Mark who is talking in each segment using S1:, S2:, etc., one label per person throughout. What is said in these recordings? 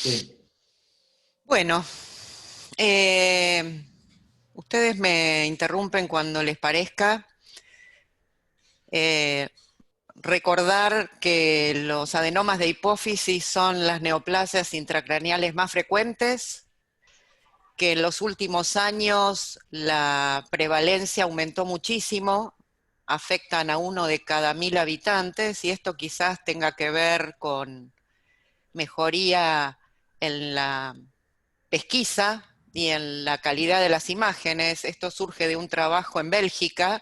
S1: Sí.
S2: Bueno, eh, ustedes me interrumpen cuando les parezca. Eh, Recordar que los adenomas de hipófisis son las neoplasias intracraneales más frecuentes, que en los últimos años la prevalencia aumentó muchísimo, afectan a 1 de cada 1000 habitantes, y esto quizás tenga que ver con mejoría en la pesquisa y en la calidad de las imágenes. Esto surge de un trabajo en Bélgica,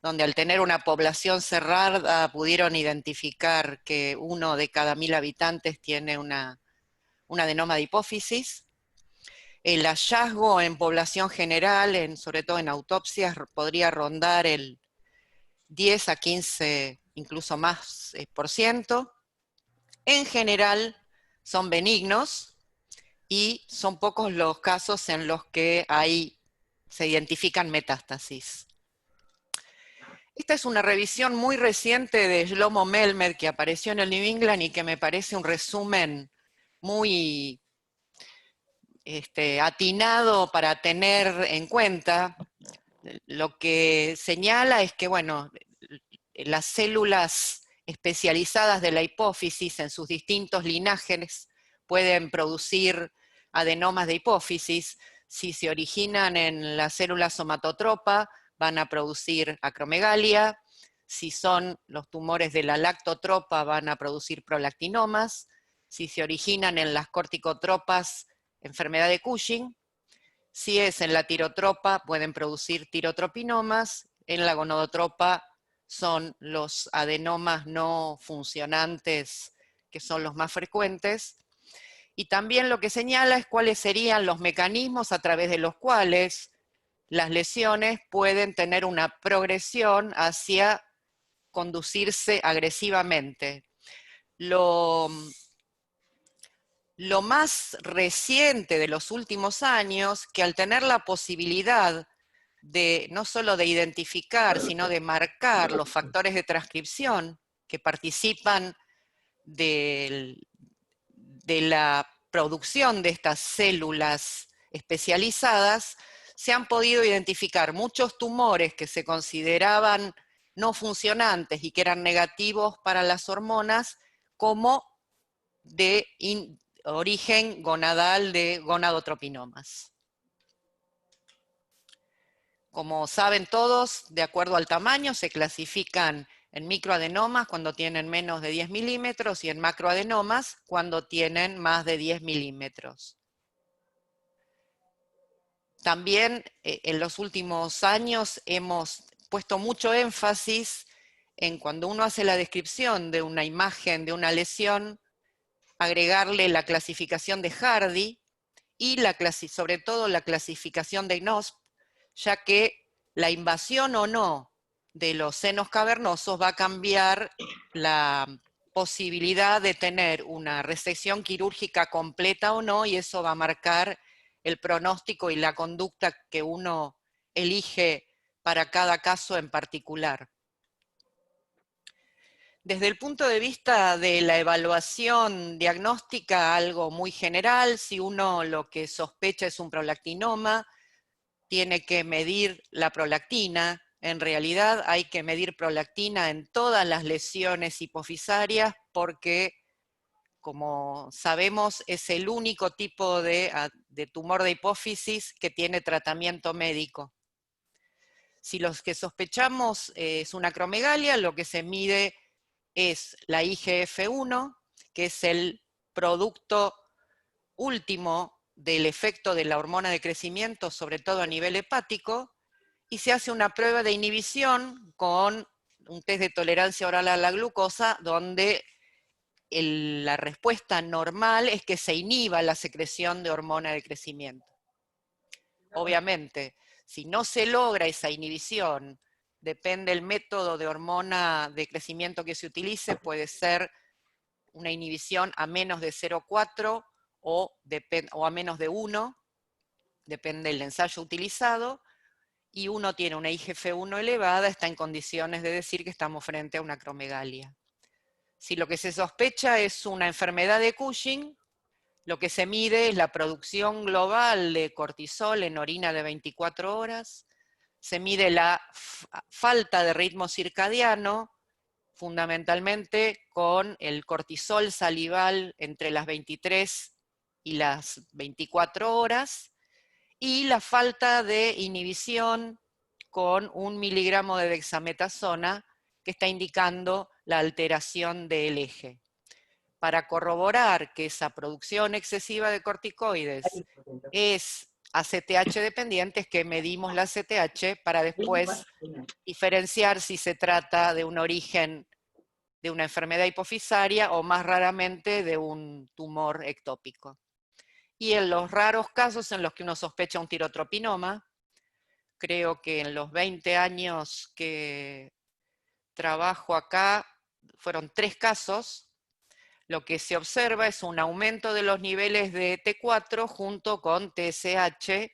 S2: donde al tener una población cerrada pudieron identificar que 1 de cada 1000 habitantes tiene un adenoma de hipófisis. El hallazgo en población general, sobre todo en autopsias, podría rondar el 10 a 15, incluso más por ciento. En general son benignos, y son pocos los casos en los que se identifican metástasis. Esta es una revisión muy reciente de Shlomo Melmed que apareció en el New England y que me parece un resumen muy atinado para tener en cuenta. Lo que señala es que, bueno, las células especializadas de la hipófisis en sus distintos linajes pueden producir adenomas de hipófisis. Si se originan en la célula somatotropa, van a producir acromegalia. Si son los tumores de la lactotropa, van a producir prolactinomas. Si se originan en las corticotropas, enfermedad de Cushing. Si es en la tirotropa, pueden producir tirotropinomas. En la gonodotropa son los adenomas no funcionantes, que son los más frecuentes. Y también lo que señala es cuáles serían los mecanismos a través de los cuales las lesiones pueden tener una progresión hacia conducirse agresivamente. Lo Lo más reciente de los últimos años, que al tener la posibilidad de no solo de identificar, sino de marcar los factores de transcripción que participan de la producción de estas células especializadas, se han podido identificar muchos tumores que se consideraban no funcionantes y que eran negativos para las hormonas como de origen gonadal de gonadotropinomas. Como saben todos, de acuerdo al tamaño, se clasifican en microadenomas cuando tienen menos de 10 milímetros y en macroadenomas cuando tienen más de 10 milímetros. También en los últimos años hemos puesto mucho énfasis en cuando uno hace la descripción de una imagen de una lesión, agregarle la clasificación de Hardy y sobre todo la clasificación de INOSP, ya que la invasión o no de los senos cavernosos va a cambiar la posibilidad de tener una resección quirúrgica completa o no, y eso va a marcar el pronóstico y la conducta que uno elige para cada caso en particular. Desde el punto de vista de la evaluación diagnóstica, algo muy general, si uno lo que sospecha es un prolactinoma, tiene que medir la prolactina. En realidad hay que medir prolactina en todas las lesiones hipofisarias porque, como sabemos, es el único tipo de tumor de hipófisis que tiene tratamiento médico. Si los que sospechamos es una acromegalia, lo que se mide es la IGF-1, que es el producto último del efecto de la hormona de crecimiento, sobre todo a nivel hepático, y se hace una prueba de inhibición con un test de tolerancia oral a la glucosa, donde la respuesta normal es que se inhiba la secreción de hormona de crecimiento. Obviamente, si no se logra esa inhibición, depende del método de hormona de crecimiento que se utilice, puede ser una inhibición a menos de 0,4 o a menos de 1, depende del ensayo utilizado, y uno tiene una IGF-1 elevada, está en condiciones de decir que estamos frente a una acromegalia. Si lo que se sospecha es una enfermedad de Cushing, lo que se mide es la producción global de cortisol en orina de 24 horas, se mide la falta de ritmo circadiano, fundamentalmente con el cortisol salival entre las 23 y las 24 horas, y la falta de inhibición con 1 miligramo de dexametasona, que está indicando la alteración del eje. Para corroborar que esa producción excesiva de corticoides es ACTH dependiente, es que medimos la ACTH para después diferenciar si se trata de un origen de una enfermedad hipofisaria o más raramente de un tumor ectópico. Y en los raros casos en los que uno sospecha un tirotropinoma, creo que en los 20 años que trabajo acá fueron 3 casos, lo que se observa es un aumento de los niveles de T4 junto con TSH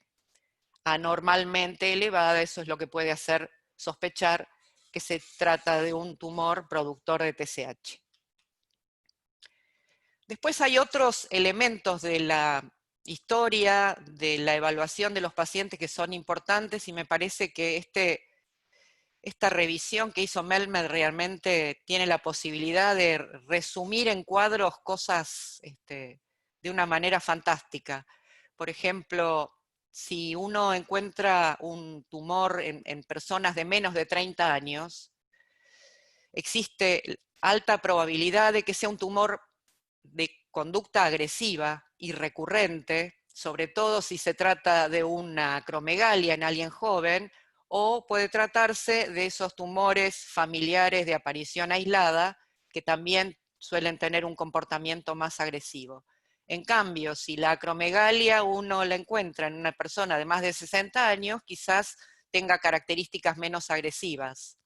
S2: anormalmente elevada. Eso es lo que puede hacer sospechar que se trata de un tumor productor de TSH. Después hay otros elementos de la historia, de la evaluación de los pacientes que son importantes, y me parece que esta revisión que hizo Melmer realmente tiene la posibilidad de resumir en cuadros cosas de una manera fantástica. Por ejemplo, si uno encuentra un tumor en personas de menos de 30 años, existe alta probabilidad de que sea un tumor de conducta agresiva y recurrente, sobre todo si se trata de una acromegalia en alguien joven, o puede tratarse de esos tumores familiares de aparición aislada, que también suelen tener un comportamiento más agresivo. En cambio, si la acromegalia uno la encuentra en una persona de más de 60 años, quizás tenga características menos agresivas.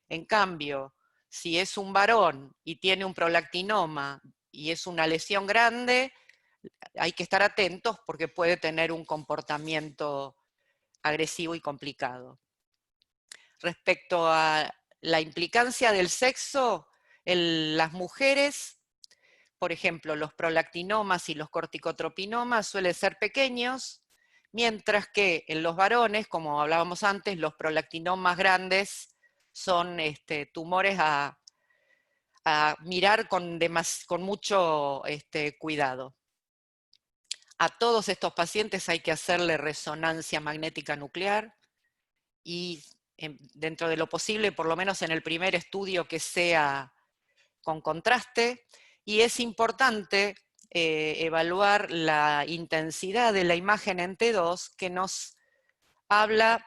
S2: En cambio, si es un varón y tiene un prolactinoma y es una lesión grande, hay que estar atentos porque puede tener un comportamiento agresivo y complicado. Respecto a la implicancia del sexo, en las mujeres, por ejemplo, los prolactinomas y los corticotropinomas suelen ser pequeños, mientras que en los varones, como hablábamos antes, los prolactinomas grandes son tumores a mirar con mucho cuidado. A todos estos pacientes hay que hacerle resonancia magnética nuclear y dentro de lo posible, por lo menos en el primer estudio, que sea con contraste, y es importante evaluar la intensidad de la imagen en T2, que nos habla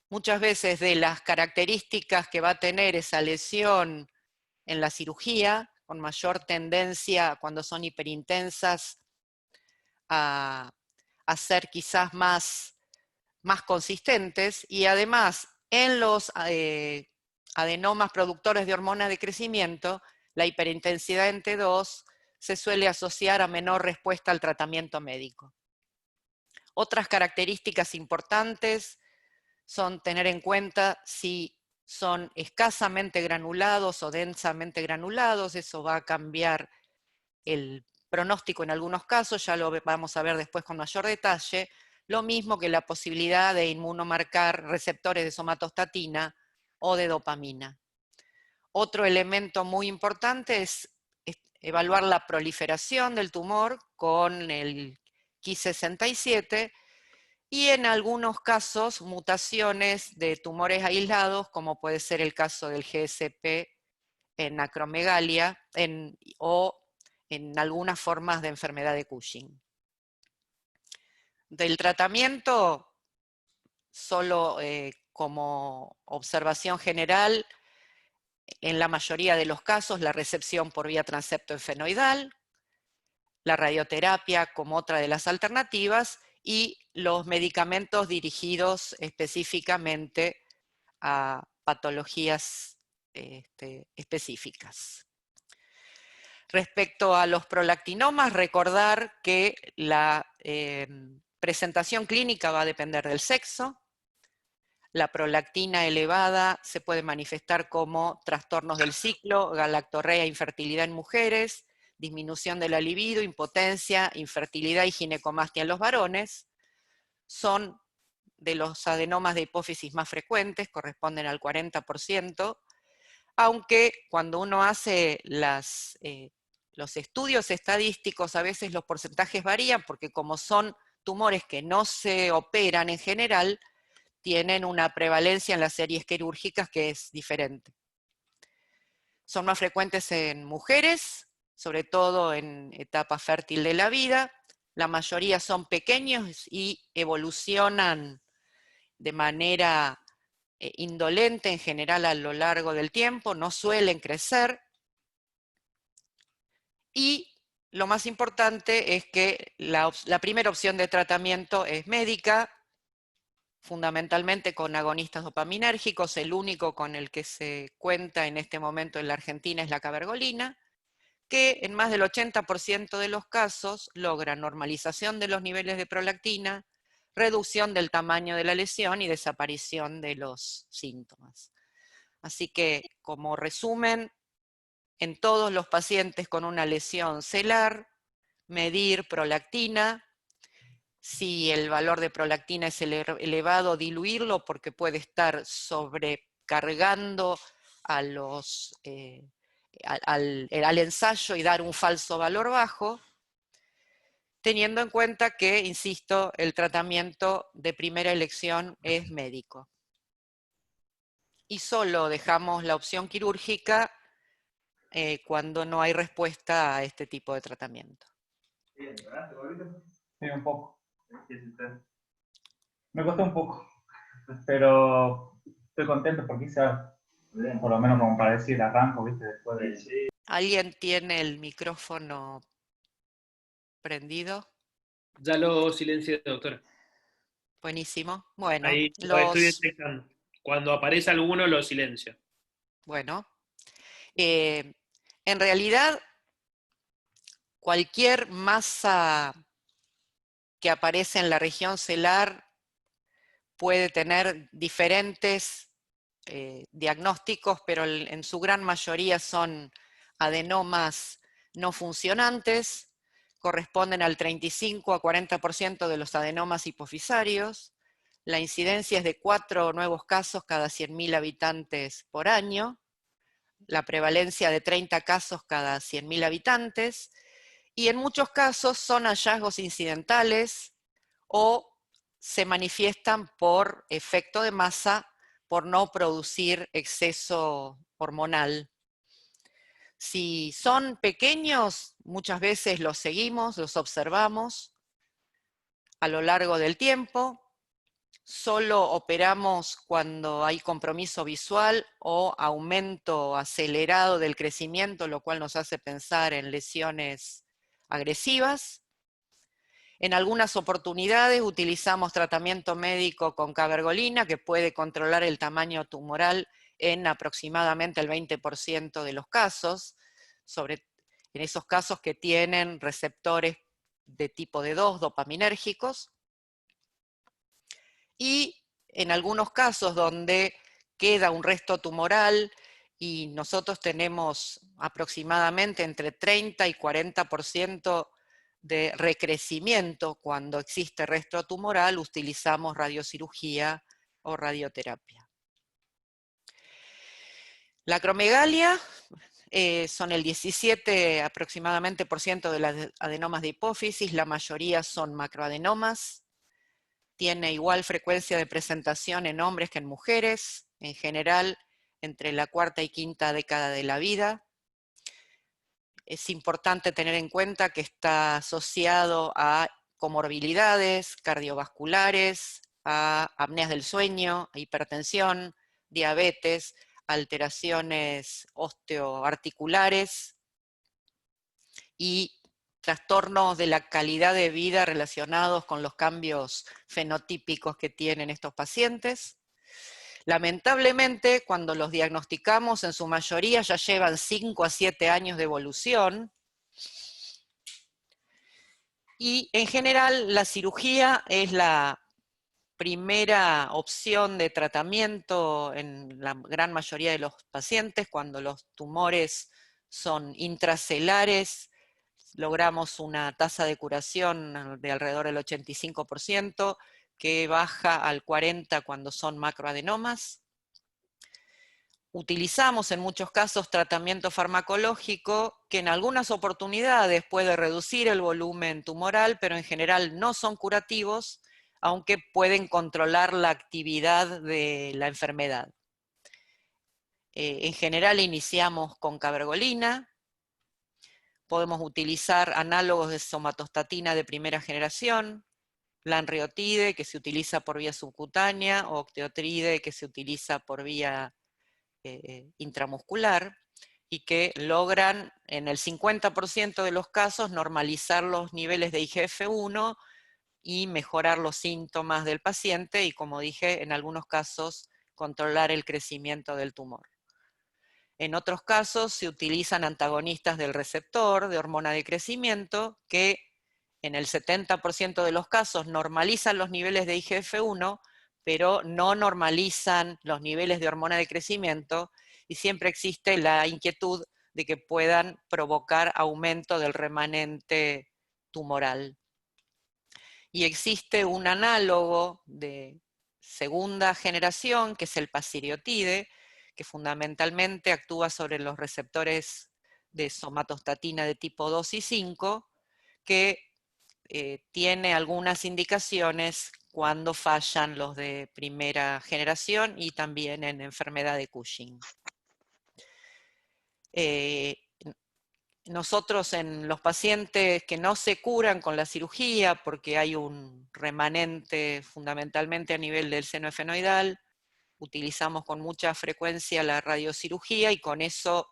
S2: muchas veces de las características que va a tener esa lesión en la cirugía, con mayor tendencia cuando son hiperintensas a ser quizás más consistentes, y además en los adenomas productores de hormona de crecimiento, la hiperintensidad en T2 se suele asociar a menor respuesta al tratamiento médico. Otras características importantes son tener en cuenta si son escasamente granulados o densamente granulados. Eso va a cambiar el pronóstico en algunos casos, ya lo vamos a ver después con mayor detalle. Lo mismo que la posibilidad de inmunomarcar receptores de somatostatina o de dopamina. Otro elemento muy importante es evaluar la proliferación del tumor con el Ki67, y en algunos casos mutaciones de tumores aislados, como puede ser el caso del GSP en acromegalia o en algunas formas de enfermedad de Cushing. Del tratamiento, solo como observación general, en la mayoría de los casos la recepción por vía transeptoefenoidal, la radioterapia como otra de las alternativas, y los medicamentos dirigidos específicamente a patologías específicas. Respecto a los prolactinomas, recordar que la presentación clínica va a depender del sexo. La prolactina elevada se puede manifestar como trastornos del ciclo, galactorrea, infertilidad en mujeres, disminución de la libido, impotencia, infertilidad y ginecomastia en los varones. Son de los adenomas de hipófisis más frecuentes, corresponden al 40%, aunque cuando uno hace los estudios estadísticos, a veces los porcentajes varían, porque como son tumores que no se operan en general, tienen una prevalencia en las series quirúrgicas que es diferente. Son más frecuentes en mujeres, sobre todo en etapa fértil de la vida. La mayoría son pequeños y evolucionan de manera indolente en general a lo largo del tiempo, no suelen crecer. Y lo más importante es que la primera opción de tratamiento es médica, fundamentalmente con agonistas dopaminérgicos. El único con el que se cuenta en este momento en la Argentina es la cabergolina, que en más del 80% de los casos logra normalización de los niveles de prolactina, reducción del tamaño de la lesión y desaparición de los síntomas. Así que, como resumen, en todos los pacientes con una lesión celar, medir prolactina. Si el valor de prolactina es elevado, diluirlo porque puede estar sobrecargando a al ensayo y dar un falso valor bajo, teniendo en cuenta que, insisto, el tratamiento de primera elección es médico. Y solo dejamos la opción quirúrgica cuando no hay respuesta a este tipo de tratamiento.
S1: Sí, un poco. Me costó un poco, pero estoy contento porque hice por lo menos como para decir arranco, ¿viste? Después de...
S2: ¿Alguien tiene el micrófono prendido?
S3: Ya lo silencié, doctora.
S2: Buenísimo. Bueno,
S3: Ahí lo estoy detectando. Cuando aparece alguno, lo silencio.
S2: Bueno, en realidad cualquier masa que aparece en la región celar puede tener diferentes diagnósticos, pero en su gran mayoría son adenomas no funcionantes, corresponden al 35 a 40% de los adenomas hipofisarios. La incidencia es de 4 nuevos casos cada 100.000 habitantes por año, la prevalencia de 30 casos cada 100.000 habitantes, y en muchos casos son hallazgos incidentales o se manifiestan por efecto de masa, por no producir exceso hormonal. Si son pequeños, muchas veces los seguimos, los observamos a lo largo del tiempo. Solo operamos cuando hay compromiso visual o aumento acelerado del crecimiento, lo cual nos hace pensar en lesiones agresivas. En algunas oportunidades utilizamos tratamiento médico con cabergolina, que puede controlar el tamaño tumoral en aproximadamente el 20% de los casos, en esos casos que tienen receptores de tipo D2 dopaminérgicos. Y en algunos casos donde queda un resto tumoral y nosotros tenemos aproximadamente entre 30 y 40% de recrecimiento cuando existe resto tumoral, utilizamos radiocirugía o radioterapia. La acromegalia son el 17 aproximadamente por ciento de las adenomas de hipófisis, la mayoría son macroadenomas. Tiene igual frecuencia de presentación en hombres que en mujeres, en general entre la cuarta y quinta década de la vida. Es importante tener en cuenta que está asociado a comorbilidades cardiovasculares, a apneas del sueño, a hipertensión, diabetes, alteraciones osteoarticulares y trastornos de la calidad de vida relacionados con los cambios fenotípicos que tienen estos pacientes. Lamentablemente, cuando los diagnosticamos, en su mayoría ya llevan 5 a 7 años de evolución. Y en general la cirugía es la primera opción de tratamiento en la gran mayoría de los pacientes cuando los tumores son intracelares logramos una tasa de curación de alrededor del 85%, que baja al 40% cuando son macroadenomas. Utilizamos en muchos casos tratamiento farmacológico que en algunas oportunidades puede reducir el volumen tumoral, pero en general no son curativos, aunque pueden controlar la actividad de la enfermedad. En general iniciamos con cabergolina. Podemos utilizar análogos de somatostatina de primera generación, lanreotide, que se utiliza por vía subcutánea, o octeotride, que se utiliza por vía intramuscular, y que logran en el 50% de los casos normalizar los niveles de IGF-1 y mejorar los síntomas del paciente, y como dije, en algunos casos controlar el crecimiento del tumor. En otros casos se utilizan antagonistas del receptor de hormona de crecimiento que en el 70% de los casos normalizan los niveles de IGF-1, pero no normalizan los niveles de hormona de crecimiento, y siempre existe la inquietud de que puedan provocar aumento del remanente tumoral. Y existe un análogo de segunda generación, que es el pasiriotide, que fundamentalmente actúa sobre los receptores de somatostatina de tipo 2 y 5, que tiene algunas indicaciones cuando fallan los de primera generación y también en enfermedad de Cushing. Nosotros en los pacientes que no se curan con la cirugía porque hay un remanente fundamentalmente a nivel del seno efenoidal, utilizamos con mucha frecuencia la radiocirugía y con eso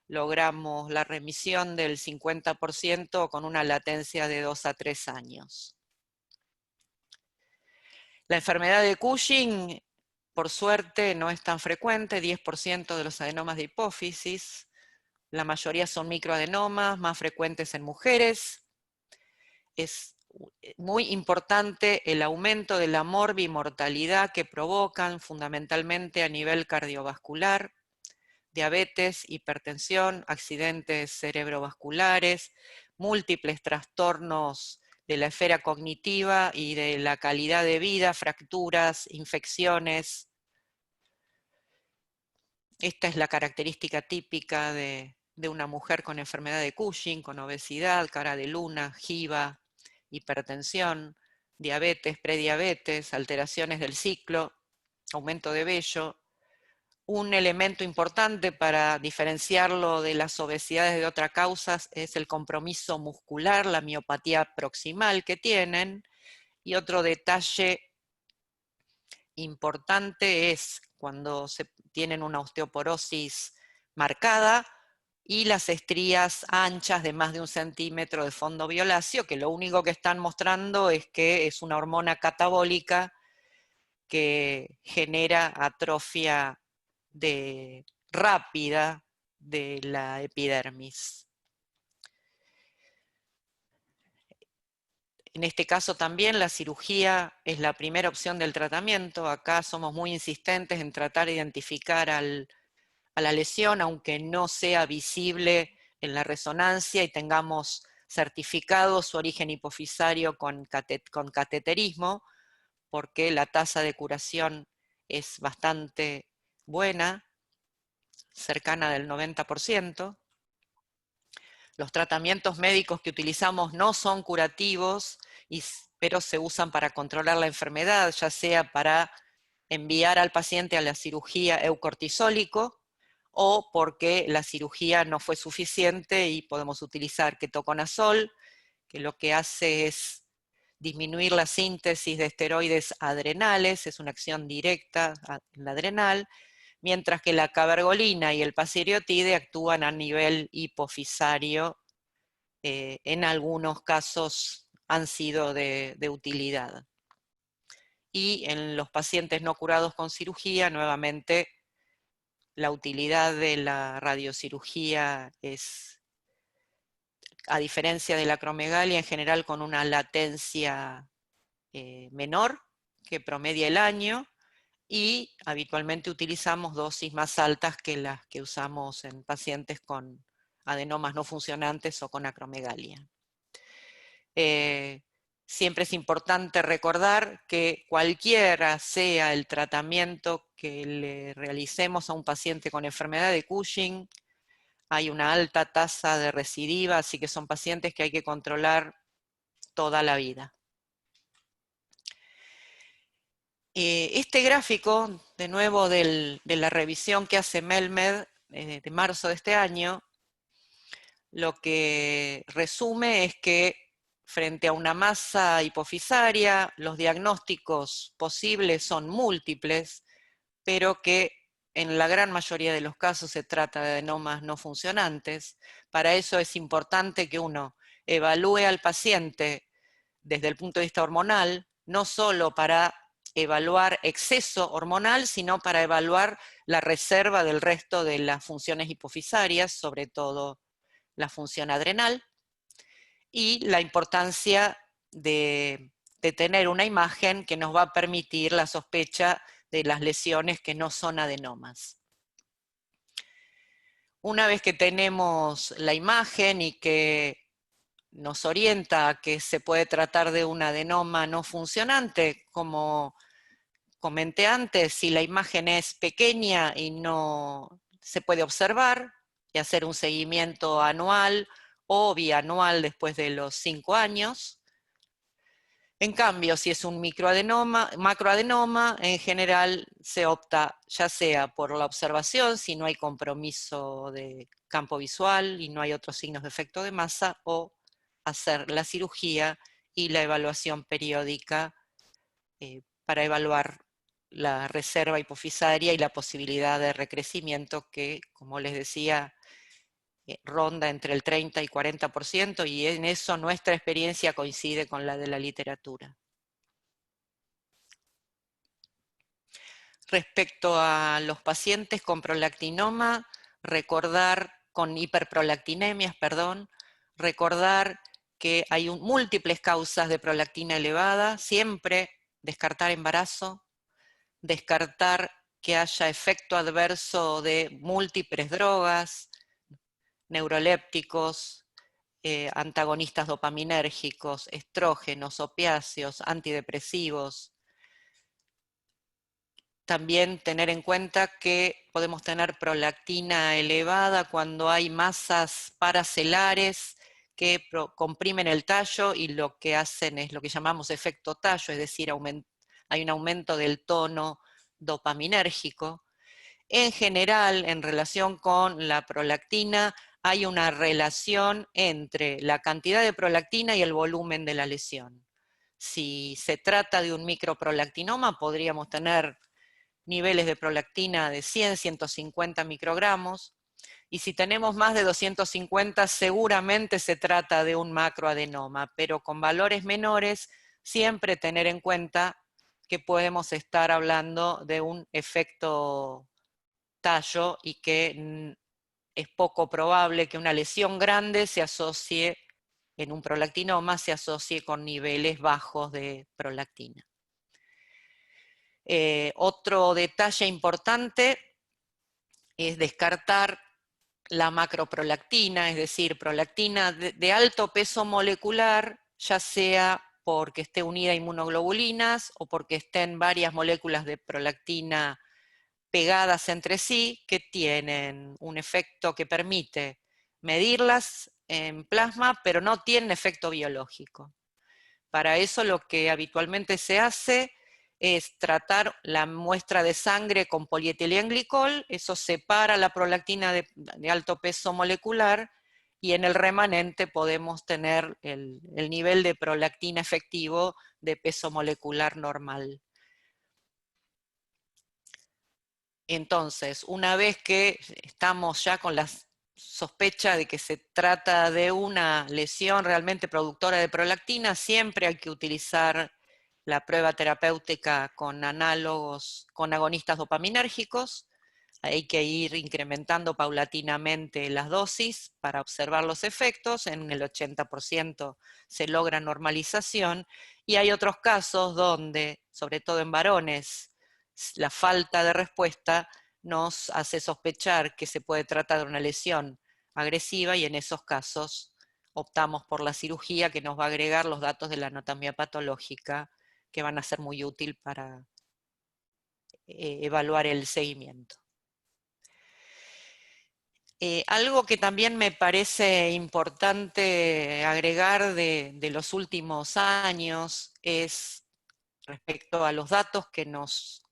S2: logramos la remisión del 50% con una latencia de 2 a 3 años. La enfermedad de Cushing, por suerte, no es tan frecuente, 10% de los adenomas de hipófisis. La mayoría son microadenomas, más frecuentes en mujeres. Es muy importante el aumento de la morbimortalidad que provocan, fundamentalmente a nivel cardiovascular, diabetes, hipertensión, accidentes cerebrovasculares, múltiples trastornos de la esfera cognitiva y de la calidad de vida, fracturas, infecciones. Esta es la característica típica de una mujer con enfermedad de Cushing, con obesidad, cara de luna, jiba, hipertensión, diabetes, prediabetes, alteraciones del ciclo, aumento de vello. Un elemento importante para diferenciarlo de las obesidades de otras causas es el compromiso muscular, la miopatía proximal que tienen. Y otro detalle importante es cuando se tienen una osteoporosis marcada y las estrías anchas de más de 1 centímetro de fondo violáceo, que lo único que están mostrando es que es una hormona catabólica que genera atrofia rápida de la epidermis. En este caso también la cirugía es la primera opción del tratamiento. Acá somos muy insistentes en tratar de identificar a la lesión, aunque no sea visible en la resonancia y tengamos certificado su origen hipofisario con cateterismo, porque la tasa de curación es bastante buena, cercana del 90%. Los tratamientos médicos que utilizamos no son curativos, pero se usan para controlar la enfermedad, ya sea para enviar al paciente a la cirugía eucortisólico o porque la cirugía no fue suficiente y podemos utilizar ketoconazol, que lo que hace es disminuir la síntesis de esteroides adrenales, es una acción directa en la adrenal, mientras que la cabergolina y el pasiriotide actúan a nivel hipofisario, en algunos casos han sido de utilidad. Y en los pacientes no curados con cirugía, nuevamente, la utilidad de la radiocirugía es, a diferencia de la acromegalia, en general con una latencia menor, que promedia el año, y habitualmente utilizamos dosis más altas que las que usamos en pacientes con adenomas no funcionantes o con acromegalia. Siempre es importante recordar que cualquiera sea el tratamiento que le realicemos a un paciente con enfermedad de Cushing, hay una alta tasa de recidiva, así que son pacientes que hay que controlar toda la vida. Este gráfico, de nuevo de la revisión que hace Melmed de marzo de este año, lo que resume es que frente a una masa hipofisaria, los diagnósticos posibles son múltiples, pero que en la gran mayoría de los casos se trata de adenomas no funcionantes. Para eso es importante que uno evalúe al paciente desde el punto de vista hormonal, no solo para evaluar exceso hormonal, sino para evaluar la reserva del resto de las funciones hipofisarias, sobre todo la función adrenal, y la importancia de tener una imagen que nos va a permitir la sospecha de las lesiones que no son adenomas. Una vez que tenemos la imagen y que nos orienta a que se puede tratar de un adenoma no funcionante, como comenté antes, si la imagen es pequeña y no se puede observar, y hacer un seguimiento anual o bianual después de los 5 años. En cambio, si es un macroadenoma, en general se opta ya sea por la observación, si no hay compromiso de campo visual y no hay otros signos de efecto de masa, o hacer la cirugía y la evaluación periódica para evaluar la reserva hipofisaria y la posibilidad de recrecimiento que, como les decía, ronda entre el 30 y 40%, y en eso nuestra experiencia coincide con la de la literatura. Respecto a los pacientes con prolactinoma, con hiperprolactinemias, recordar que hay múltiples causas de prolactina elevada, siempre descartar embarazo, descartar que haya efecto adverso de múltiples drogas, neurolépticos, antagonistas dopaminérgicos, estrógenos, opiáceos, antidepresivos. También tener en cuenta que podemos tener prolactina elevada cuando hay masas paracelares que comprimen el tallo y lo que hacen es lo que llamamos efecto tallo, es decir, hay un aumento del tono dopaminérgico. En general, en relación con la prolactina, hay una relación entre la cantidad de prolactina y el volumen de la lesión. Si se trata de un microprolactinoma, podríamos tener niveles de prolactina de 100, 150 microgramos, y si tenemos más de 250, seguramente se trata de un macroadenoma, pero con valores menores, siempre tener en cuenta que podemos estar hablando de un efecto tallo y que es poco probable que una lesión grande se asocie, en un prolactinoma, se asocie con niveles bajos de prolactina. Otro detalle importante es descartar la macroprolactina, es decir, prolactina de alto peso molecular, ya sea porque esté unida a inmunoglobulinas o porque estén varias moléculas de prolactina pegadas entre sí, que tienen un efecto que permite medirlas en plasma, pero no tienen efecto biológico. Para eso lo que habitualmente se hace es tratar la muestra de sangre con polietilenglicol, eso separa la prolactina de alto peso molecular, y en el remanente podemos tener el nivel de prolactina efectivo de peso molecular normal. Entonces, una vez que estamos ya con la sospecha de que se trata de una lesión realmente productora de prolactina, siempre hay que utilizar la prueba terapéutica con análogos, con agonistas dopaminérgicos. Hay que ir incrementando paulatinamente las dosis para observar los efectos. En el 80% se logra normalización, y hay otros casos donde, sobre todo en varones, la falta de respuesta nos hace sospechar que se puede tratar de una lesión agresiva, y en esos casos optamos por la cirugía, que nos va a agregar los datos de la anatomía patológica, que van a ser muy útil para evaluar el seguimiento. Algo que también me parece importante agregar de los últimos años es respecto a los datos que nos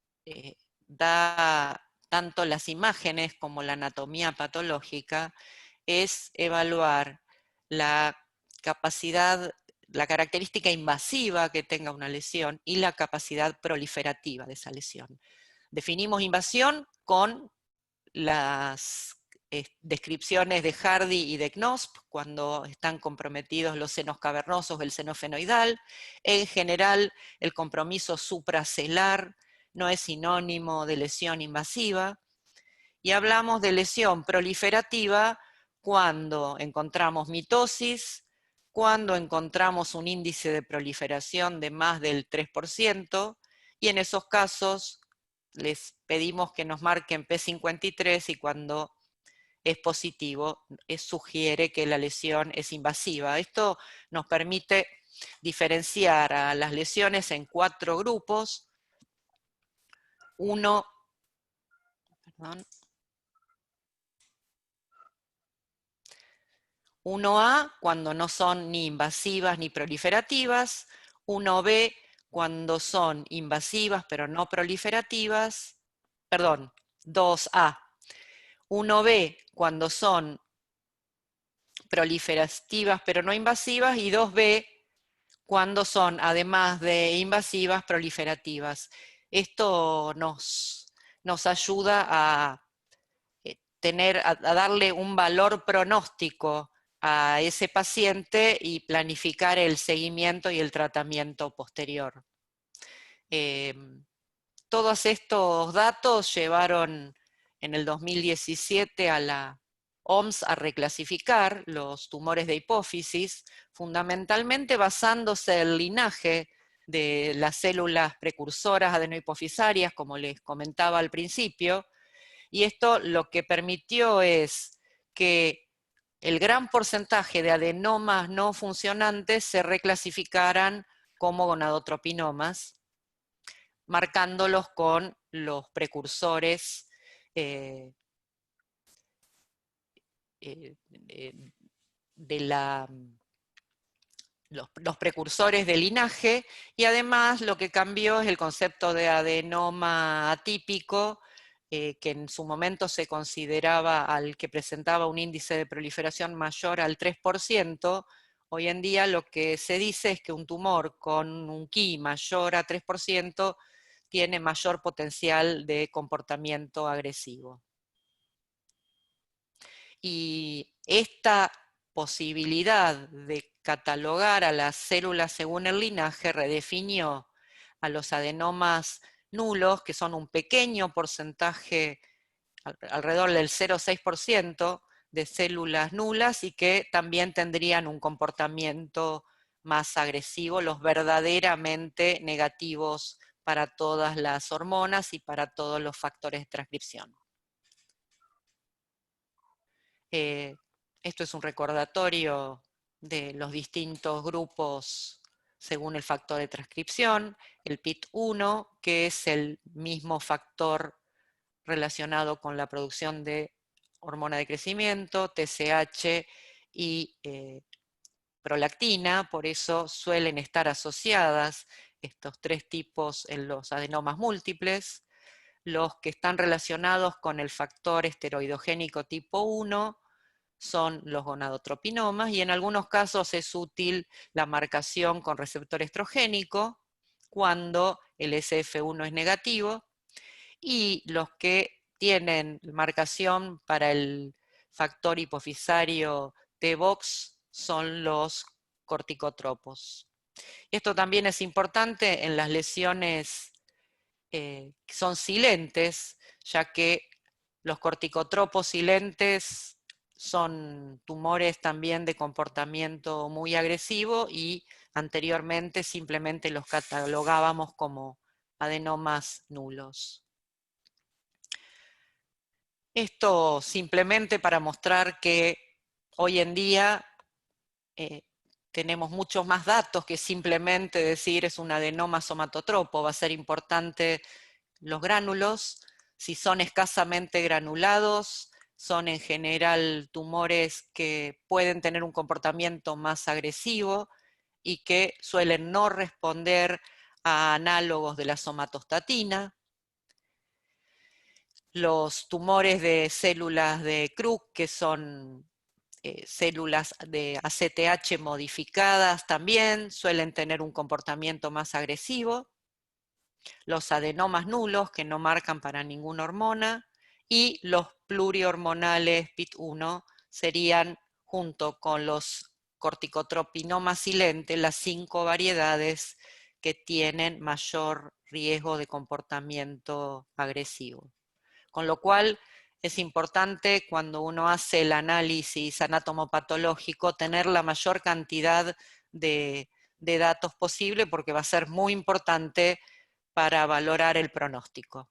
S2: da tanto las imágenes como la anatomía patológica, es evaluar la capacidad, la característica invasiva que tenga una lesión y la capacidad proliferativa de esa lesión. Definimos invasión con las descripciones de Hardy y de Knosp, cuando están comprometidos los senos cavernosos, el seno fenoidal. En general, el compromiso supracelular no es sinónimo de lesión invasiva. Y hablamos de lesión proliferativa cuando encontramos mitosis, cuando encontramos un índice de proliferación de más del 3%, y en esos casos les pedimos que nos marquen P53 y cuando es positivo, sugiere que la lesión es invasiva. Esto nos permite diferenciar a las lesiones en 4 grupos. 1A, cuando no son ni invasivas ni proliferativas. 1B, cuando son invasivas pero no proliferativas. Perdón, 2A. 1B, cuando son proliferativas pero no invasivas, y 2B, cuando son, además de invasivas, proliferativas. Esto nos ayuda a darle un valor pronóstico a ese paciente y planificar el seguimiento y el tratamiento posterior. Todos estos datos llevaron en el 2017 a la OMS a reclasificar los tumores de hipófisis, fundamentalmente basándose en el linaje de las células precursoras adenohipofisarias, como les comentaba al principio, y esto lo que permitió es que el gran porcentaje de adenomas no funcionantes se reclasificaran como gonadotropinomas, marcándolos con los precursores los precursores del linaje, y además lo que cambió es el concepto de adenoma atípico, que en su momento se consideraba al que presentaba un índice de proliferación mayor al 3%, hoy en día lo que se dice es que un tumor con un Ki mayor a 3% tiene mayor potencial de comportamiento agresivo. Y esta posibilidad de catalogar a las células según el linaje redefinió a los adenomas nulos, que son un pequeño porcentaje, alrededor del 0,6% de células nulas, y que también tendrían un comportamiento más agresivo, los verdaderamente negativos para todas las hormonas y para todos los factores de transcripción. Esto es un recordatorio de los distintos grupos según el factor de transcripción. El PIT1, que es el mismo factor relacionado con la producción de hormona de crecimiento, TSH y prolactina, por eso suelen estar asociadas estos 3 tipos en los adenomas múltiples. Los que están relacionados con el factor esteroidogénico tipo 1 son los gonadotropinomas, y en algunos casos es útil la marcación con receptor estrogénico cuando el SF1 es negativo, y los que tienen marcación para el factor hipofisario T-Box son los corticotropos. Esto también es importante en las lesiones que son silentes, ya que los corticotropos silentes son tumores también de comportamiento muy agresivo, y anteriormente simplemente los catalogábamos como adenomas nulos. Esto simplemente para mostrar que hoy en día tenemos muchos más datos que simplemente decir es un adenoma somatotropo. Va a ser importante los gránulos. Si son escasamente granulados, son en general tumores que pueden tener un comportamiento más agresivo y que suelen no responder a análogos de la somatostatina. Los tumores de células de Krupp, que son células de ACTH modificadas también, suelen tener un comportamiento más agresivo. Los adenomas nulos, que no marcan para ninguna hormona, y los plurihormonales PIT1 serían, junto con los corticotropinomas silentes, las 5 variedades que tienen mayor riesgo de comportamiento agresivo. Con lo cual es importante cuando uno hace el análisis anatomopatológico tener la mayor cantidad de datos posible, porque va a ser muy importante para valorar el pronóstico.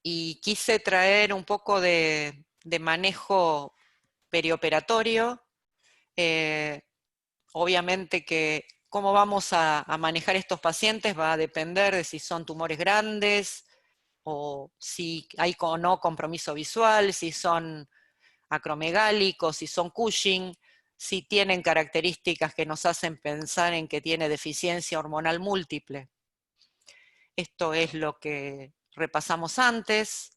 S2: Y quise traer un poco de manejo perioperatorio. Obviamente que cómo vamos a manejar estos pacientes va a depender de si son tumores grandes, o si hay o no compromiso visual, si son acromegálicos, si son Cushing, si tienen características que nos hacen pensar en que tiene deficiencia hormonal múltiple. Esto es lo que repasamos antes.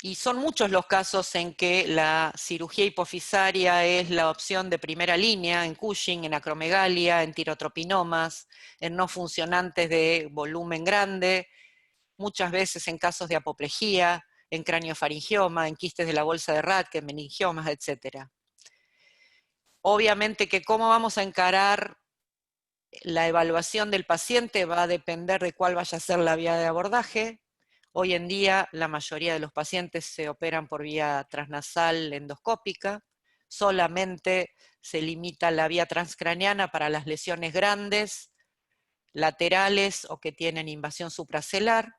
S2: Y son muchos los casos en que la cirugía hipofisaria es la opción de primera línea, en Cushing, en acromegalia, en tirotropinomas, en no funcionantes de volumen grande, muchas veces en casos de apoplejía, en craniofaringioma, en quistes de la bolsa de Rathke, en meningiomas, etc. Obviamente que cómo vamos a encarar la evaluación del paciente va a depender de cuál vaya a ser la vía de abordaje. Hoy en día la mayoría de los pacientes se operan por vía transnasal endoscópica, solamente se limita la vía transcraneana para las lesiones grandes, laterales o que tienen invasión supracelular.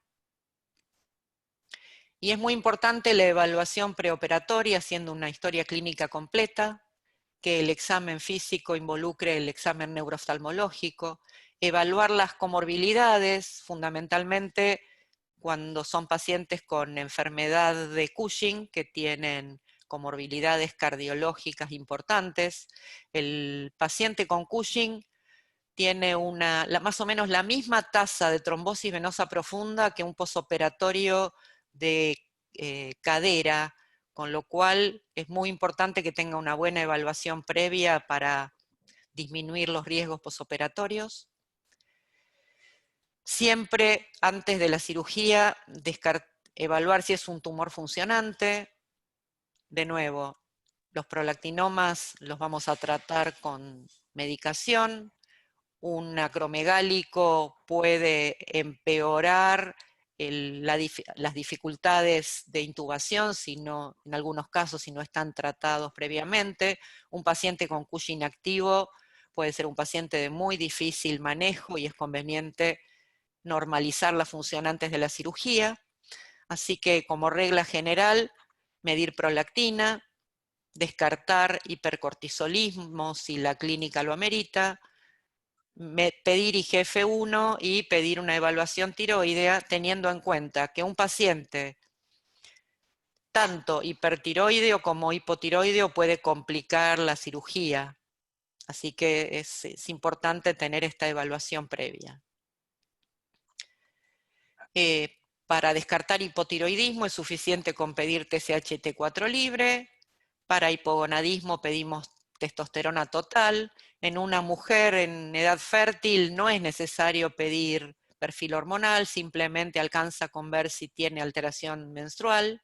S2: Y es muy importante la evaluación preoperatoria, haciendo una historia clínica completa, que el examen físico involucre el examen neurooftalmológico, evaluar las comorbilidades, fundamentalmente cuando son pacientes con enfermedad de Cushing, que tienen comorbilidades cardiológicas importantes. El paciente con Cushing tiene más o menos la misma tasa de trombosis venosa profunda que un posoperatorio de cadera, con lo cual es muy importante que tenga una buena evaluación previa para disminuir los riesgos posoperatorios. Siempre antes de la cirugía, evaluar si es un tumor funcionante. De nuevo, los prolactinomas los vamos a tratar con medicación. Un acromegálico puede empeorar las dificultades de intubación, en algunos casos, si no están tratados previamente. Un paciente con Cushing activo puede ser un paciente de muy difícil manejo y es conveniente normalizar la función antes de la cirugía. Así que, como regla general, medir prolactina, descartar hipercortisolismo si la clínica lo amerita, pedir IGF-1 y pedir una evaluación tiroidea, teniendo en cuenta que un paciente tanto hipertiroideo como hipotiroideo puede complicar la cirugía. Así que es importante tener esta evaluación previa. Para descartar hipotiroidismo es suficiente con pedir TSH-T4 libre. Para hipogonadismo pedimos testosterona total. En una mujer en edad fértil no es necesario pedir perfil hormonal, simplemente alcanza con ver si tiene alteración menstrual.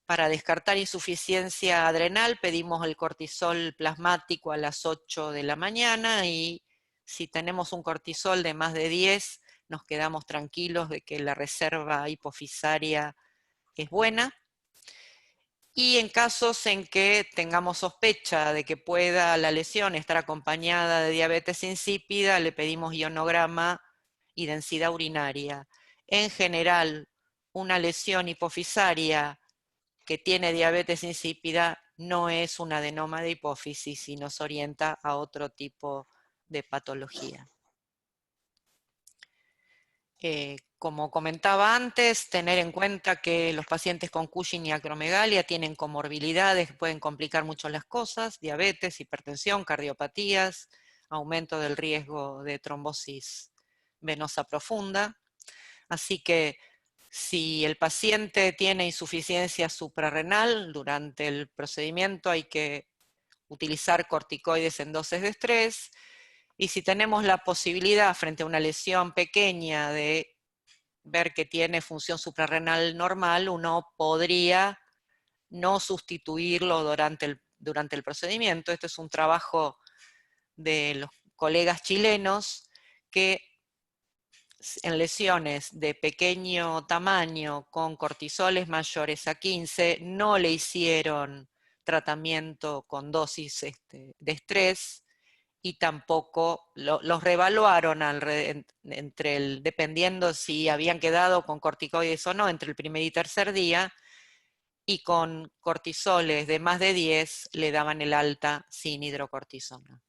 S2: Para descartar insuficiencia adrenal pedimos el cortisol plasmático a las 8 de la mañana, y si tenemos un cortisol de más de 10, nos quedamos tranquilos de que la reserva hipofisaria es buena. Y en casos en que tengamos sospecha de que pueda la lesión estar acompañada de diabetes insípida, le pedimos ionograma y densidad urinaria. En general, una lesión hipofisaria que tiene diabetes insípida no es un adenoma de hipófisis y nos orienta a otro tipo de patología. Como comentaba antes, tener en cuenta que los pacientes con Cushing y acromegalia tienen comorbilidades que pueden complicar mucho las cosas: diabetes, hipertensión, cardiopatías, aumento del riesgo de trombosis venosa profunda. Así que si el paciente tiene insuficiencia suprarrenal, durante el procedimiento hay que utilizar corticoides en dosis de estrés, y si tenemos la posibilidad frente a una lesión pequeña de ver que tiene función suprarrenal normal, uno podría no sustituirlo durante el procedimiento. Este es un trabajo de los colegas chilenos que en lesiones de pequeño tamaño con cortisoles mayores a 15 no le hicieron tratamiento con dosis de estrés, y tampoco los reevaluaron dependiendo si habían quedado con corticoides o no entre el primer y tercer día, y con cortisoles de más de 10 le daban el alta sin hidrocortisona.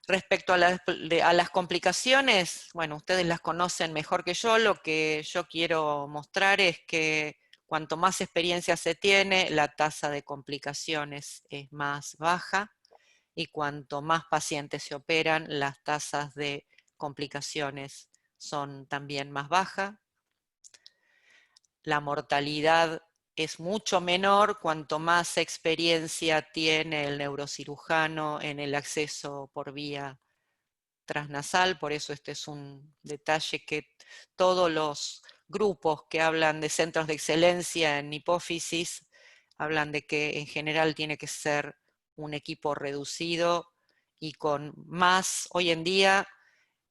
S2: Respecto a las complicaciones, bueno, ustedes las conocen mejor que yo. Lo que yo quiero mostrar es que cuanto más experiencia se tiene, la tasa de complicaciones es más baja, y cuanto más pacientes se operan, las tasas de complicaciones son también más bajas. La mortalidad es mucho menor cuanto más experiencia tiene el neurocirujano en el acceso por vía transnasal. Por eso este es un detalle que todos los grupos que hablan de centros de excelencia en hipófisis hablan de que en general tiene que ser un equipo reducido y con hoy en día,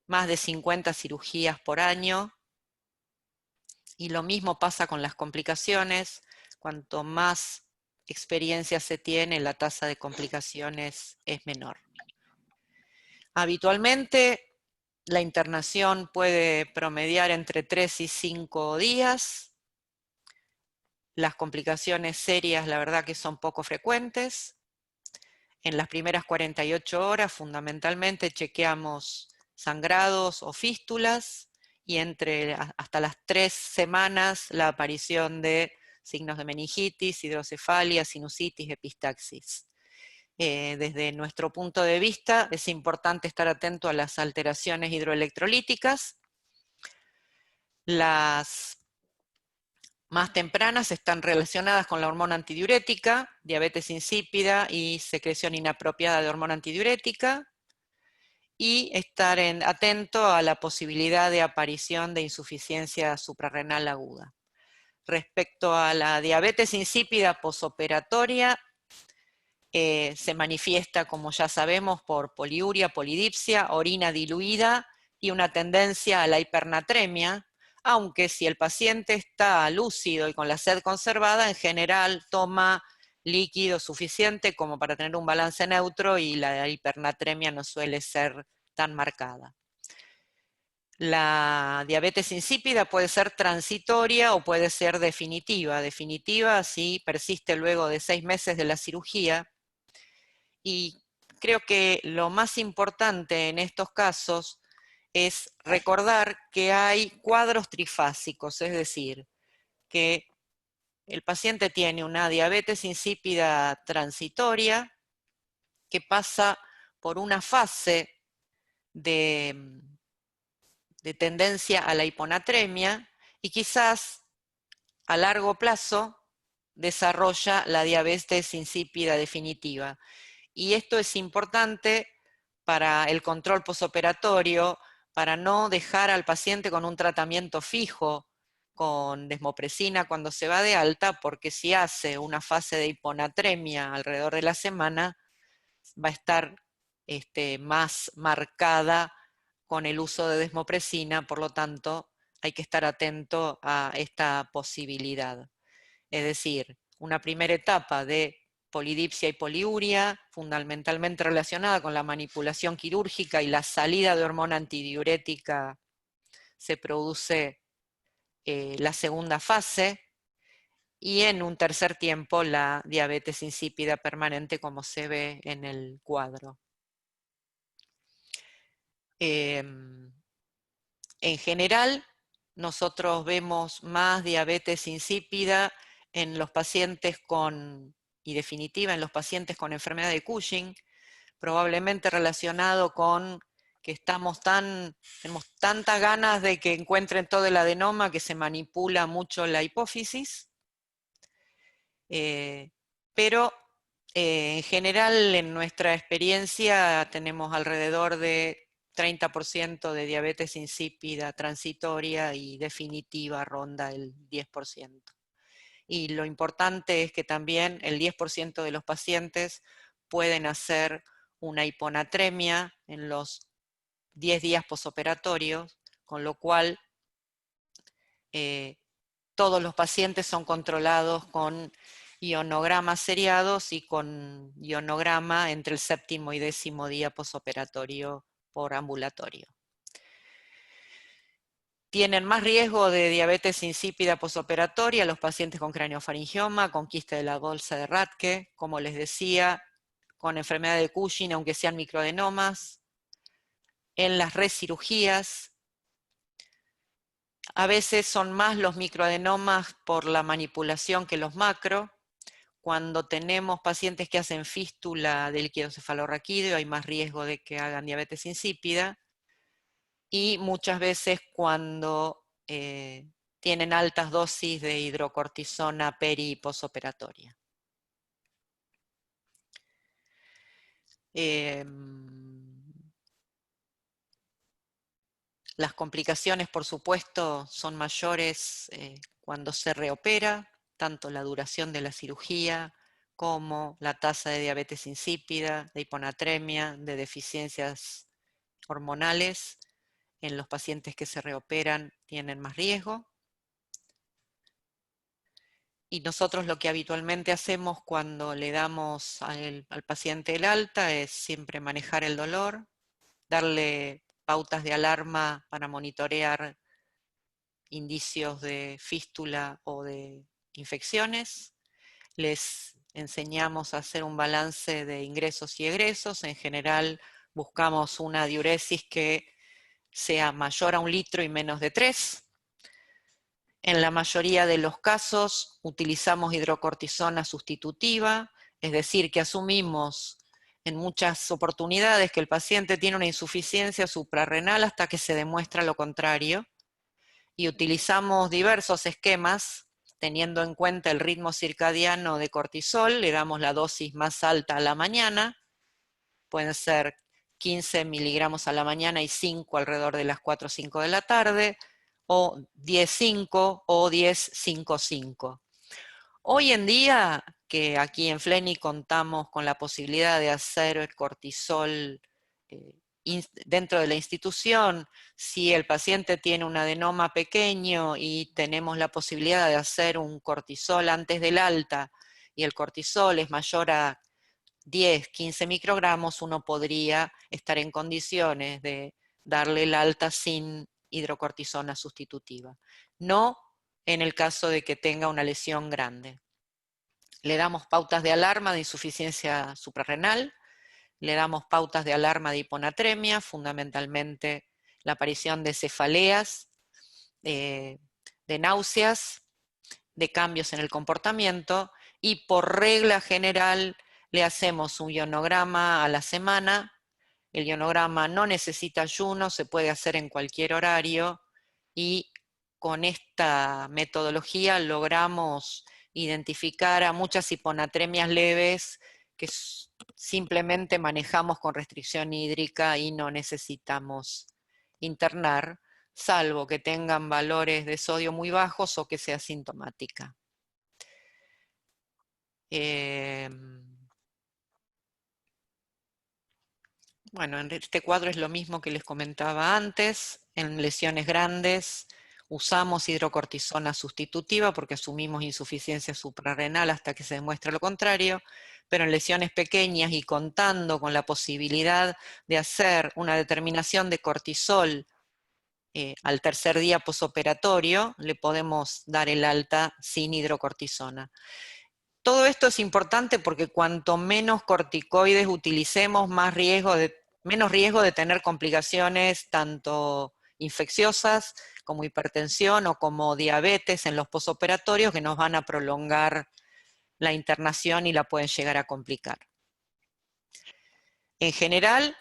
S2: más de 50 cirugías por año. Y lo mismo pasa con las complicaciones. Cuanto más experiencia se tiene, la tasa de complicaciones es menor. Habitualmente, la internación puede promediar entre 3 y 5 días. Las complicaciones serias, la verdad que son poco frecuentes. En las primeras 48 horas, fundamentalmente, chequeamos sangrados o fístulas, y hasta las 3 semanas la aparición de signos de meningitis, hidrocefalia, sinusitis, epistaxis. Desde nuestro punto de vista, es importante estar atento a las alteraciones hidroelectrolíticas. Las más tempranas están relacionadas con la hormona antidiurética, diabetes insípida y secreción inapropiada de hormona antidiurética, y estar atento a la posibilidad de aparición de insuficiencia suprarrenal aguda. Respecto a la diabetes insípida posoperatoria, se manifiesta, como ya sabemos, por poliuria, polidipsia, orina diluida y una tendencia a la hipernatremia, aunque si el paciente está lúcido y con la sed conservada, en general toma líquido suficiente como para tener un balance neutro, y la hipernatremia no suele ser tan marcada. La diabetes insípida puede ser transitoria o puede ser definitiva. Definitiva si persiste luego de 6 meses de la cirugía. Y creo que lo más importante en estos casos es recordar que hay cuadros trifásicos, es decir, que el paciente tiene una diabetes insípida transitoria que pasa por una fase de tendencia a la hiponatremia, y quizás a largo plazo desarrolla la diabetes insípida definitiva. Y esto es importante para el control posoperatorio, para no dejar al paciente con un tratamiento fijo con desmopresina cuando se va de alta, porque si hace una fase de hiponatremia alrededor de la semana, va a estar más marcada con el uso de desmopresina. Por lo tanto, hay que estar atento a esta posibilidad. Es decir, una primera etapa de polidipsia y poliuria, fundamentalmente relacionada con la manipulación quirúrgica, y la salida de hormona antidiurética se produce la segunda fase, y en un tercer tiempo la diabetes insípida permanente, como se ve en el cuadro. En general, nosotros vemos más diabetes insípida en los pacientes y definitiva en los pacientes con enfermedad de Cushing, probablemente relacionado con que tenemos tantas ganas de que encuentren todo el adenoma que se manipula mucho la hipófisis. Pero en general, en nuestra experiencia, tenemos alrededor de 30% de diabetes insípida transitoria y definitiva ronda el 10%. Y lo importante es que también el 10% de los pacientes pueden hacer una hiponatremia en los 10 días posoperatorios, con lo cual todos los pacientes son controlados con ionogramas seriados y con ionograma entre el 7º y 10º día posoperatorio por ambulatorio. Tienen más riesgo de diabetes insípida posoperatoria los pacientes con craneofaringioma, con quiste de la bolsa de Rathke, como les decía, con enfermedad de Cushing, aunque sean microadenomas, en las recirugías. A veces son más los microadenomas por la manipulación que los macro. Cuando tenemos pacientes que hacen fístula de líquido cefalorraquídeo, hay más riesgo de que hagan diabetes insípida. Y muchas veces cuando tienen altas dosis de hidrocortisona peri y posoperatoria. Las complicaciones, por supuesto, son mayores cuando se reopera, tanto la duración de la cirugía como la tasa de diabetes insípida, de hiponatremia, de deficiencias hormonales. En los pacientes que se reoperan tienen más riesgo. Y nosotros lo que habitualmente hacemos cuando le damos al paciente el alta es siempre manejar el dolor, darle pautas de alarma para monitorear indicios de fístula o de infecciones. Les enseñamos a hacer un balance de ingresos y egresos. En general buscamos una diuresis que sea mayor a 1 litro y menos de 3. En la mayoría de los casos utilizamos hidrocortisona sustitutiva, es decir, que asumimos en muchas oportunidades que el paciente tiene una insuficiencia suprarrenal hasta que se demuestra lo contrario, y utilizamos diversos esquemas teniendo en cuenta el ritmo circadiano de cortisol. Le damos la dosis más alta a la mañana, pueden ser 15 miligramos a la mañana y 5 alrededor de las 4 o 5 de la tarde, o 10-5 o 10-5-5. Hoy en día, que aquí en FLENI contamos con la posibilidad de hacer el cortisol dentro de la institución, si el paciente tiene un adenoma pequeño y tenemos la posibilidad de hacer un cortisol antes del alta, y el cortisol es mayor a 10-15 microgramos, uno podría estar en condiciones de darle el alta sin hidrocortisona sustitutiva. No en el caso de que tenga una lesión grande. Le damos pautas de alarma de insuficiencia suprarrenal, le damos pautas de alarma de hiponatremia, fundamentalmente la aparición de cefaleas, de náuseas, de cambios en el comportamiento, y por regla general le hacemos un ionograma a la semana. El ionograma no necesita ayuno, se puede hacer en cualquier horario, y con esta metodología logramos identificar a muchas hiponatremias leves que simplemente manejamos con restricción hídrica y no necesitamos internar, salvo que tengan valores de sodio muy bajos o que sea sintomática. Bueno, en este cuadro es lo mismo que les comentaba antes. En lesiones grandes usamos hidrocortisona sustitutiva porque asumimos insuficiencia suprarrenal hasta que se demuestre lo contrario, pero en lesiones pequeñas y contando con la posibilidad de hacer una determinación de cortisol al tercer día posoperatorio, le podemos dar el alta sin hidrocortisona. Todo esto es importante porque cuanto menos corticoides utilicemos, menos riesgo de tener complicaciones tanto infecciosas como hipertensión o como diabetes en los posoperatorios que nos van a prolongar la internación y la pueden llegar a complicar. En general,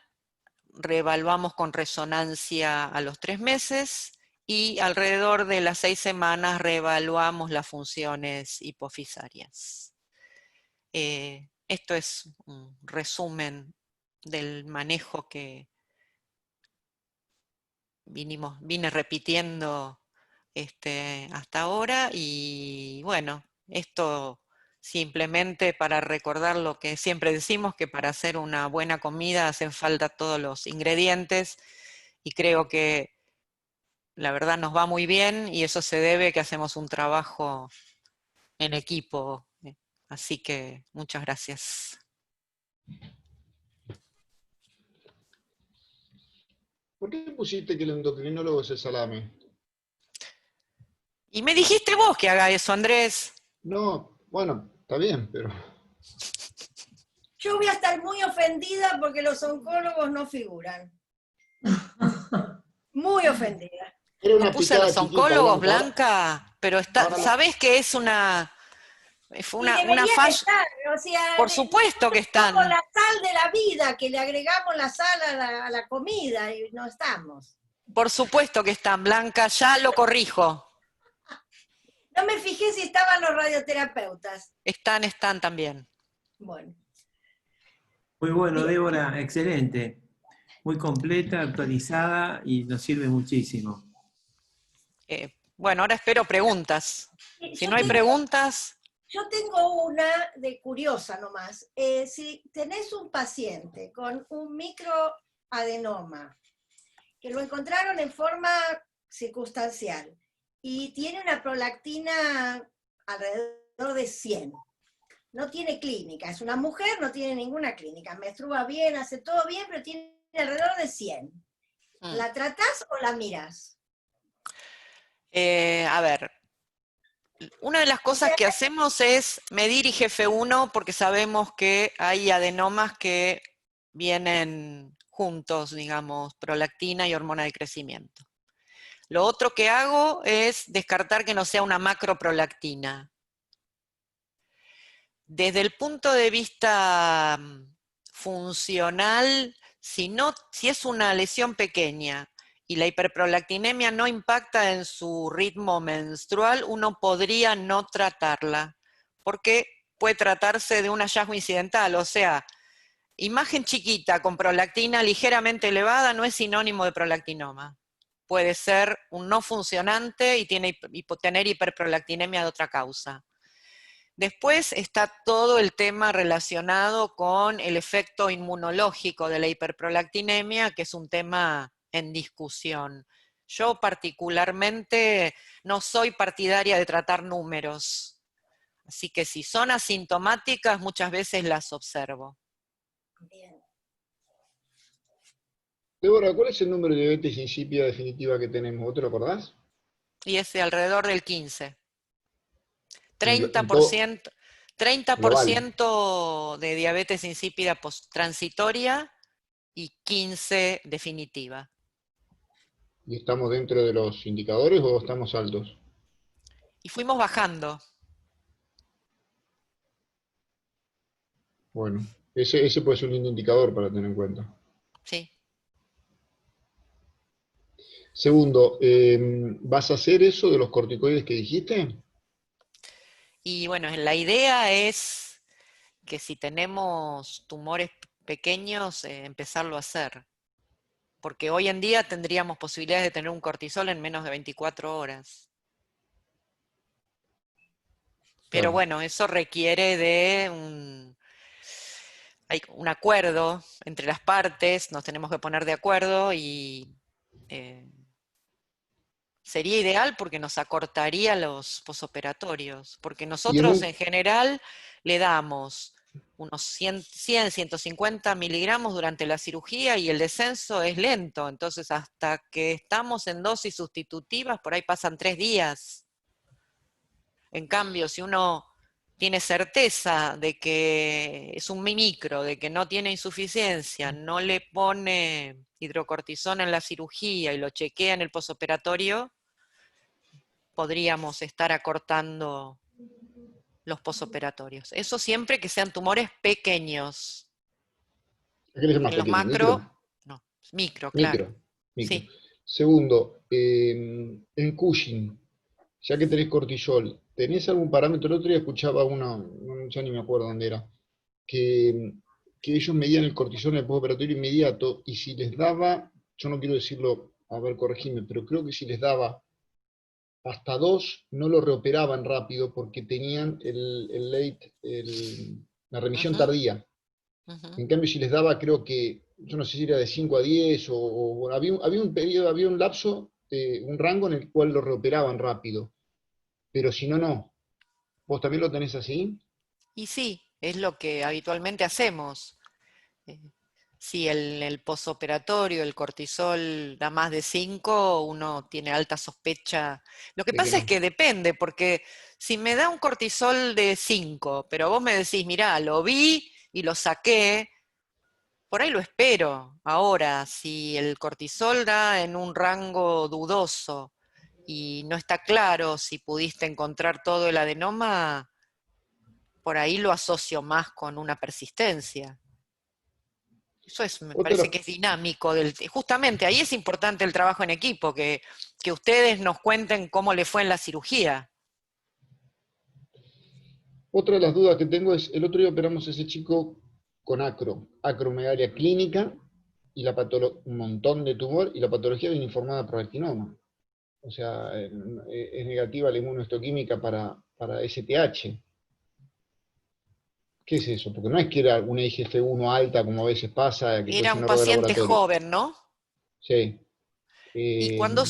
S2: reevaluamos con resonancia a los 3 meses y alrededor de las 6 semanas reevaluamos las funciones hipofisarias. Esto es un resumen del manejo que vine repitiendo hasta ahora, y bueno, esto simplemente para recordar lo que siempre decimos, que para hacer una buena comida hacen falta todos los ingredientes, y creo que la verdad nos va muy bien, y eso se debe a que hacemos un trabajo en equipo. Así que muchas gracias.
S4: ¿Por qué pusiste que el endocrinólogo es el salame?
S2: Y me dijiste vos que haga eso, Andrés.
S4: No, bueno, está bien, pero...
S5: Yo voy a estar muy ofendida porque los oncólogos no figuran. Muy ofendida.
S4: Era
S2: No
S4: una
S2: puse
S4: picada
S2: los
S4: chiquita,
S2: oncólogos,
S4: Blanca.
S2: Blanca, pero
S4: ahora la-
S2: ¿sabés que es una
S5: Y deberían
S2: falla?
S5: estar, o sea,
S2: Por supuesto que
S5: es como
S2: están.
S5: la sal de la vida, que le agregamos la sal a la comida y no estamos.
S2: Por supuesto que están, Blanca, ya lo corrijo.
S5: No me fijé si estaban los radioterapeutas.
S2: Están también.
S5: Bueno.
S6: Muy bueno,
S5: Bien.
S6: Débora, excelente. Muy completa, actualizada y nos sirve muchísimo.
S2: Bueno, ahora espero preguntas. Si no hay preguntas,
S5: Yo tengo una de curiosa nomás. Si tenés un paciente con un microadenoma, que lo encontraron en forma circunstancial, y tiene una prolactina alrededor de 100, no tiene clínica, es una mujer, no tiene ninguna clínica, menstrua bien, hace todo bien, pero tiene alrededor de 100. ¿La tratás o la mirás?
S2: a ver, una de las cosas que hacemos es medir IGF-1 porque sabemos que hay adenomas que vienen juntos, digamos, prolactina y hormona de crecimiento. Lo otro que hago es descartar que no sea una macroprolactina. Desde el punto de vista funcional, si es una lesión pequeña y la hiperprolactinemia no impacta en su ritmo menstrual, uno podría no tratarla, porque puede tratarse de un hallazgo incidental, o sea, imagen chiquita con prolactina ligeramente elevada no es sinónimo de prolactinoma. Puede ser un no funcionante y tener hiperprolactinemia de otra causa. Después está todo el tema relacionado con el efecto inmunológico de la hiperprolactinemia, que es un tema en discusión. Yo particularmente no soy partidaria de tratar números, así que si son asintomáticas muchas veces las observo.
S5: Bien.
S4: Débora, ¿cuál es el número de diabetes insípida definitiva que tenemos? ¿Vos te lo acordás?
S2: Y es de alrededor del 15.
S4: En todo
S2: 30%,
S4: global.
S2: 30% de diabetes insípida transitoria y 15% definitiva.
S4: ¿Y estamos dentro de los indicadores o estamos altos?
S2: Y fuimos bajando.
S4: Bueno, ese puede ser un lindo indicador para tener en cuenta.
S2: Sí.
S4: Segundo, ¿vas a hacer eso de los corticoides que dijiste?
S2: Y bueno, la idea es que si tenemos tumores pequeños, empezarlo a hacer. Porque hoy en día tendríamos posibilidades de tener un cortisol en menos de 24 horas. Pero
S4: Claro.
S2: bueno, eso requiere de hay un acuerdo entre las partes, nos tenemos que poner de acuerdo y sería ideal porque nos acortaría los posoperatorios, porque nosotros en general le damos unos 100, 150 miligramos durante la cirugía y el descenso es lento, entonces hasta que estamos en dosis sustitutivas, por ahí pasan 3 días. En cambio, si uno tiene certeza de que es un micro, de que no tiene insuficiencia, no le pone hidrocortisona en la cirugía y lo chequea en el posoperatorio, podríamos estar acortando los posoperatorios. Eso siempre que sean tumores pequeños.
S4: ¿A qué le llamas
S2: En los
S4: pequeño?
S2: macro, no, micro, claro.
S4: Micro. Micro.
S2: Sí.
S4: Segundo, en Cushing, ya que tenés cortisol, ¿tenés algún parámetro? El otro día escuchaba ya ni me acuerdo dónde era, que, que ellos medían el cortisol en el postoperatorio inmediato y si les daba, yo no quiero decirlo, a ver, corregime, pero creo que si les daba hasta 2, no lo reoperaban rápido porque tenían la remisión
S2: Ujú,
S4: tardía.
S2: ujú.
S4: En cambio, si les daba, creo que, yo no sé si era de 5 a 10, bueno, había un periodo, había un lapso, un rango en el cual lo reoperaban rápido. Pero si no, no. ¿Vos también lo tenés así?
S2: Y sí, es lo que habitualmente hacemos. Eh, Si el posoperatorio, el cortisol da más de 5, uno tiene alta sospecha. Lo que
S4: De que
S2: pasa es
S4: no.
S2: que depende, porque si me da un cortisol de 5, pero vos me decís, mirá, lo vi y lo saqué, por ahí lo espero. Ahora, si el cortisol da en un rango dudoso y no está claro si pudiste encontrar todo el adenoma, por ahí lo asocio más con una persistencia. Eso es, me parece
S4: Otra,
S2: que es dinámico. Justamente ahí es importante el trabajo en equipo, que ustedes nos cuenten cómo le fue en la cirugía.
S4: otra de las dudas que tengo es, el otro día operamos a ese chico con acromegalia clínica, y un montón de tumor, y la patología viene informada por retinoma. O sea, es negativa la inmunohistoquímica para STH. ¿Qué es eso? Porque no es que era una IGF-1 alta, como a veces pasa, que puede
S2: Era
S4: ser
S2: un
S4: un error de
S2: paciente
S4: laboratorio.
S2: joven, ¿no?
S4: Sí.
S2: Y
S4: Eh,
S2: cuando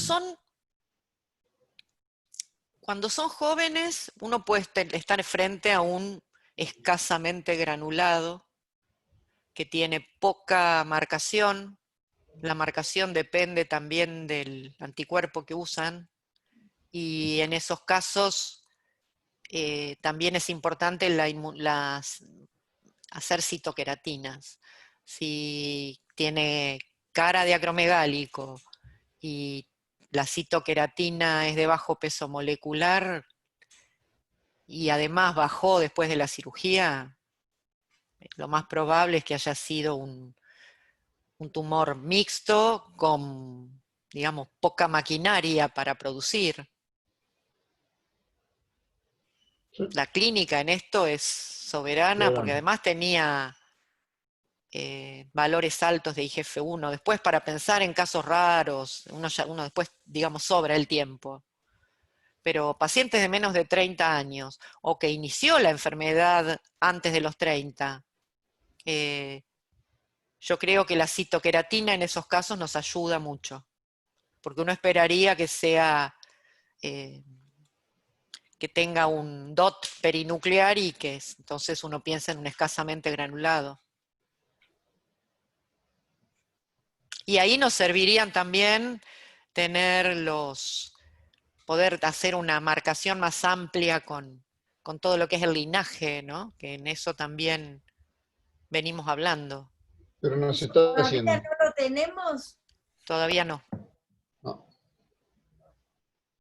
S2: son jóvenes, uno puede estar frente a un escasamente granulado, que tiene poca marcación. La marcación depende también del anticuerpo que usan. Y en esos casos también es importante hacer citoqueratinas. Si tiene cara de acromegálico y la citoqueratina es de bajo peso molecular y además bajó después de la cirugía, lo más probable es que haya sido un tumor mixto con, digamos, poca maquinaria para producir. La clínica en esto es soberana porque
S4: Soberano.
S2: además tenía valores altos de IGF-1. Después, para pensar en casos raros, uno después, digamos, sobra el tiempo. Pero pacientes de menos de 30 años o que inició la enfermedad antes de los 30, yo creo que la citoqueratina en esos casos nos ayuda mucho. Porque uno esperaría que sea, que tenga un DOT perinuclear y que entonces uno piensa en un escasamente granulado. Y ahí nos servirían también poder hacer una marcación más amplia con todo lo que es el linaje, ¿no? Que en eso también venimos hablando.
S4: Pero no se está
S5: Todavía
S4: haciendo.
S5: no lo tenemos.
S2: Todavía no.